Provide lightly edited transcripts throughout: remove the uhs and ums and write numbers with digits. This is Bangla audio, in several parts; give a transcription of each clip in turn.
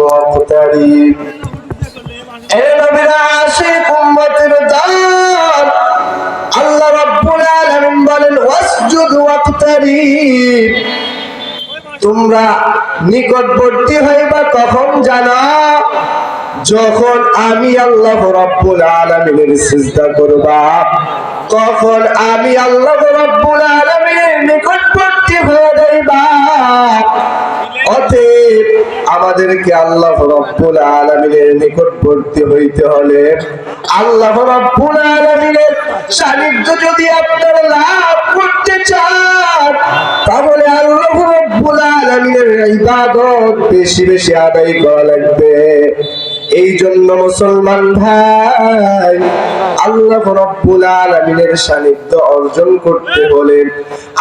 واقترب এ নবীর আশিক উম্মতের জান আল্লাহ রাব্বুল আলামিন বলেন ওয়াসজুদ ওয়াকতারিব তোমরা নিকটবর্তী হইবা কখন জানো যখন আমি আল্লাহ রাব্বুল আলামিনের সিজদা করবা তখন আমি আল্লাহ রাব্বুল আলামিনের নিকটবর্তী হয়ে যাইবা অতএব আমাদেরকে আল্লাহ রাব্বুল আলামিনের নিকটবর্তী হইতে হলে আল্লাহ রাব্বুল আলামিনের সান্নিধ্য যদি আপনারা লাভ করতে চান তাহলে আল্লাহ রাব্বুল আলামিনের ইবাদত বেশি বেশি আদায় করা লাগবে। এই জন্য মুসলমান ভাই আল্লাহ রাব্বুল আলামিনের সান্নিধ্য অর্জন করতে হলে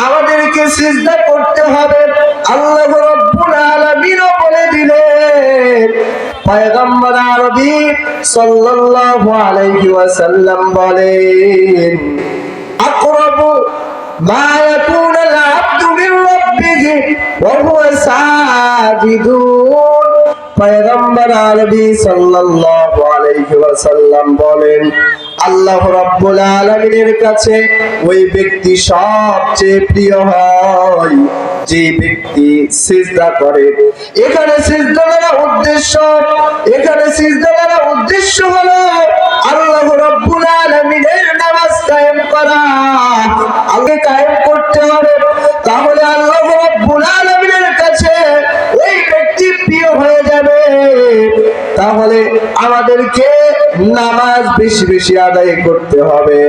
আমাদেরকে সিজদা করতে হবে। আল্লাহ রাব্বুল আলামিন বলে দিলেন পয়গম্বর আরবি সাল্লাল্লাহু আলাইহি ওয়াসাল্লাম বলেন আকরাবু মা ইয়াকুনুল আবদু মির রাব্বিহি ওয়া হুয়া সাজিদুন। পয়গম্বর আরবি সাল্লাল্লাহু আলাইহি ওয়াসাল্লাম বলেন আল্লাহ রাব্বুল আলামিনের কাছে ওই ব্যক্তি সবচেয়ে প্রিয় হয় যে ব্যক্তি সিজদা করে। এখানে সিজদা করার উদ্দেশ্য হলো আল্লাহ রাব্বুল আলামিনের নামাজ কায়েম করা। আগে কায়েম করতে হবে তাহলে আল্লাহ রাব্বুল আলামিনের কাছে ওই ব্যক্তি প্রিয় হয়ে যাবে। তাহলে আমাদেরকে নামাজ বেশি বেশি আদায় করতে হবে।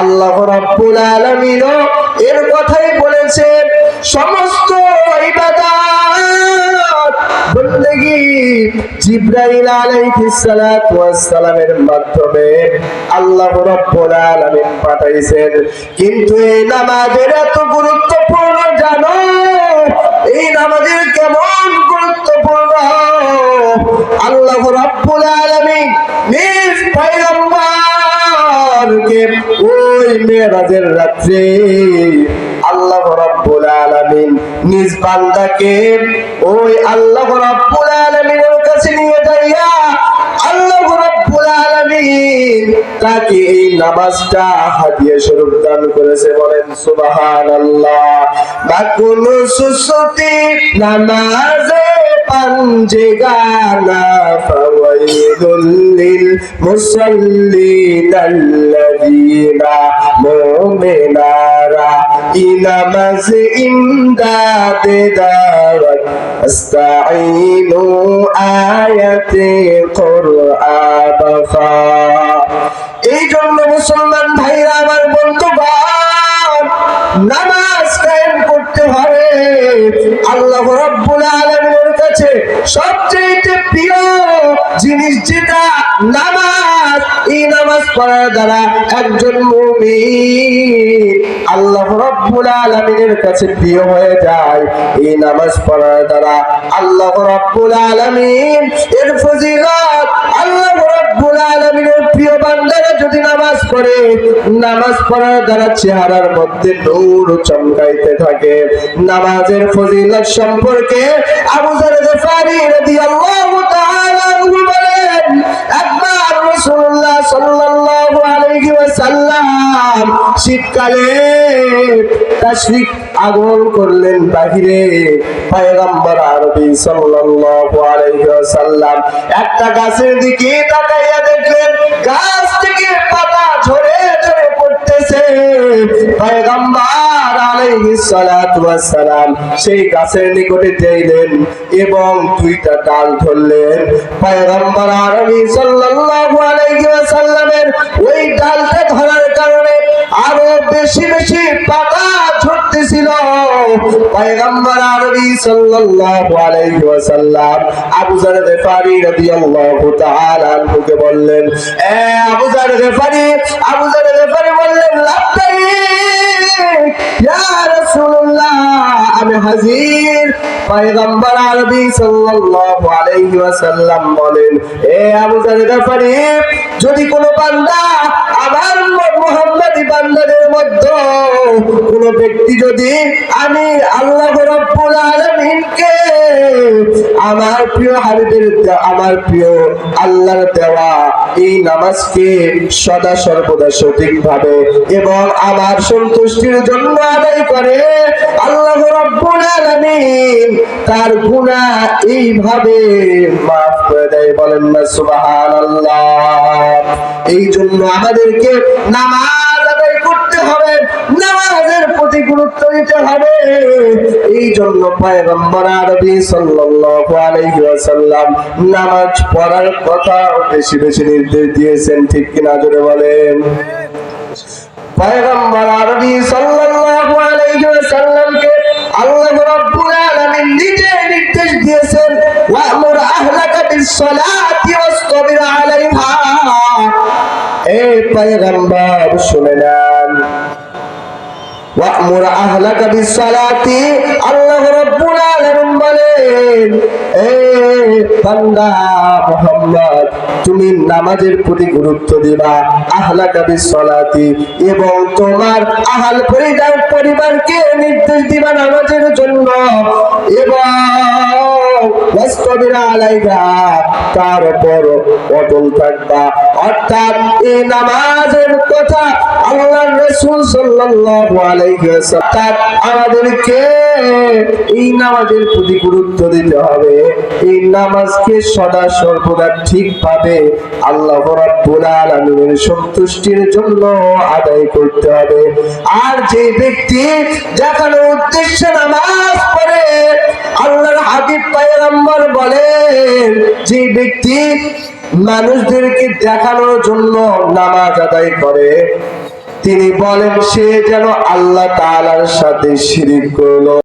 আল্লাহ রাব্বুল আলামিন এর কথাই বলেছেন সমস্ত ইবাদত বন্দেগী জিবরাইল আলাইহিস সালাতু ওয়াস সালামের মাধ্যমে আল্লাহ রাব্বুল আলামিন পাঠাইছেন। কিন্তু এই নামাজের এত গুরুত্বপূর্ণ জানো, এই নামাজের কেমন গুরুত্বপূর্ণ আল্লাহ রাব্বুল আলামিন নিজ পয়গম্বরকে ওই মেরাজের রাত্রে আল্লাহ রাব্বুল আলামিন নিজ বান্দাকে ওই আল্লাহ রাব্বুল আলামিনের কাছে নিয়ে যাইয়া আল্লাহ রাব্বুল আলামিন তাকে এই নামাজটা হাদিয়া স্বরূপ দান করেছে। বলেন সুবহানাল্লাহ। বা কোন সুসতি নামাজে পাঞ্জেগানা ফাওয়াইলুল লিল মুসাল্লিন আল্লাযীনা মুমিনারা ইনামাজ ইমদাদে দাওয়াত আস্তাঈনু আয়াতে কুরআন ফা। এই জন্য মুসলমান ভাইরা আমার বন্ধুগণ নামাজ কায়েম করতে হবে। আল্লাহ রাব্বুল আলামিনের কাছে সবচেয়ে প্রিয় জিনিস যেটা নামাজ, এই নামাজ পড়ার দ্বারা একজন মুমিন আল্লাহ রাব্বুল আলামিনের কাছে প্রিয় হয়ে যায়। এই নামাজ পড়ার দ্বারা আল্লাহ রাব্বুল আলামিন এর ফজিলত আল্লাহ রাব্বুল আলামিনের প্রিয় বান্দারা যদি নামাজ পড়ে, নামাজ পড়ার দ্বারা চেহারার মধ্যে নূর চমকাইতে থাকে। নামাজের ফজিলত সম্পর্কে আবু যর গফারি রাদিয়াল্লাহু তাআলা আনহু বলেন একবার রাসূলুল্লাহ সাল্লাল্লাহু আলাইহি ওয়াসাল্লাম শীতকালে তাশরিক আগমন করলেন বাহিরে। পয়গম্বর আরবি সাল্লাল্লাহু আলাইহি ওয়াসাল্লাম একটা গাছের দিকে তাকাইয়া দেখলেন গাছ থেকে পাতা ঝরে ঝরে পড়তেছে। পয়গম্বর আলাইহিস সালাতু ওয়াস সালাম সেই গাছের নিকটে যাইলেন এবং দুইটা ডাল ধরলেন। পয়গম্বর আরবি সাল্লাল্লাহু আলাইহি ওয়াসাল্লামের ওই ডালটা ধরার কারণে আরো বেশি বেশি পাতা ঝরতেছিল। পয়গম্বর আরবি সাল্লাল্লাহু আলাইহি ওয়াসাল্লাম আবু যর গফারি রাদিয়াল্লাহু তাআলা আনহুকে বললেন এ আবু যর গফারি বললেন লাব্বাইক ইয়া রাসূলুল্লাহ আমি হাজির। পয়গম্বর আরবি সাল্লাল্লাহু আলাইহি ওয়াসাল্লাম বলেন এ আবু যর গফারি যদি কোনো বান্দা আমার মুহাম্মদ বান্দাদের মধ্যে কোন ব্যক্তি যদি আমি আল্লাহ রাব্বুল আলামিনকে আমার প্রিয় হাবিবের আমার প্রিয় আল্লাহর দেওয়া এই নামাজকে সদা সর্বদা সঠিকভাবে এবং আমার সন্তুষ্টির জন্য আদায় করে, আল্লাহ রাব্বুল আলামিন তার গুনাহ এইভাবে মাফ করে দেয়। বলেন না সুবহানাল্লাহ। এই জন্য আমাদেরকে নামাজ আদায় করতে হবে, নামাজের প্রতি গুরুত্ব দিতে হবে। এই জন্য পয়গম্বর আরবি সাল্লাল্লাহু আলাইহি ওয়াসাল্লাম নামাজ পড়ার কথা বেশি বেশি নির্দেশ দিয়েছেন, ঠিক কিনা জোরে বলেন। পয়গম্বর আরবি সাল্লাল্লাহু আলাইহি ওয়াসাল্লামকে আল্লাহ রাব্বুল আলামিন নিজে নির্দেশ দিয়েছেন, ওয়া'মুর আহলাকা বিস-সালাতি ওয়াসতাবির আলাইহা। এই পয়গম্বর শুনে নেন, ওয়া'মুর আহলাকা বিস-সালাতি, আল্লাহ রাব্বুল আলামিন বলেন, এ বান্দা মুহাম্মদ তুমি নামাজের প্রতি গুরুত্ব দিবা, আহলাকা বিস-সালাতি, এবং তোমার আহল পরিবারকে নির্দেশ দিবা নামাজের জন্য, এবং ওয়াসতাবির আলাইহা, তার উপর অটল থাকবা। অর্থাৎ এই নামাজের কথা আল্লাহর রাসূল সাল্লাল্লাহু আলাইহি ওয়াসাল্লাম আমাদেরকে এই নামাজের প্রতি গুরুত্ব দিতে হবে। এই নামাজকে সদা সর্বদা ঠিকভাবে আল্লাহ রাব্বুল আলামিনের সন্তুষ্টির জন্য আদায় করতে হবে। আর যে ব্যক্তি দেখানো উদ্দেশ্যে নামাজ পড়ে, আল্লাহর হাবিব পয়গম্বর বলেন, যে ব্যক্তি মানুষদেরকে দেখানোর জন্য নামাজ আদায় করে, তিনি বলেন সে যেন আল্লাহ তাআলার সাথে শিরিক করলো।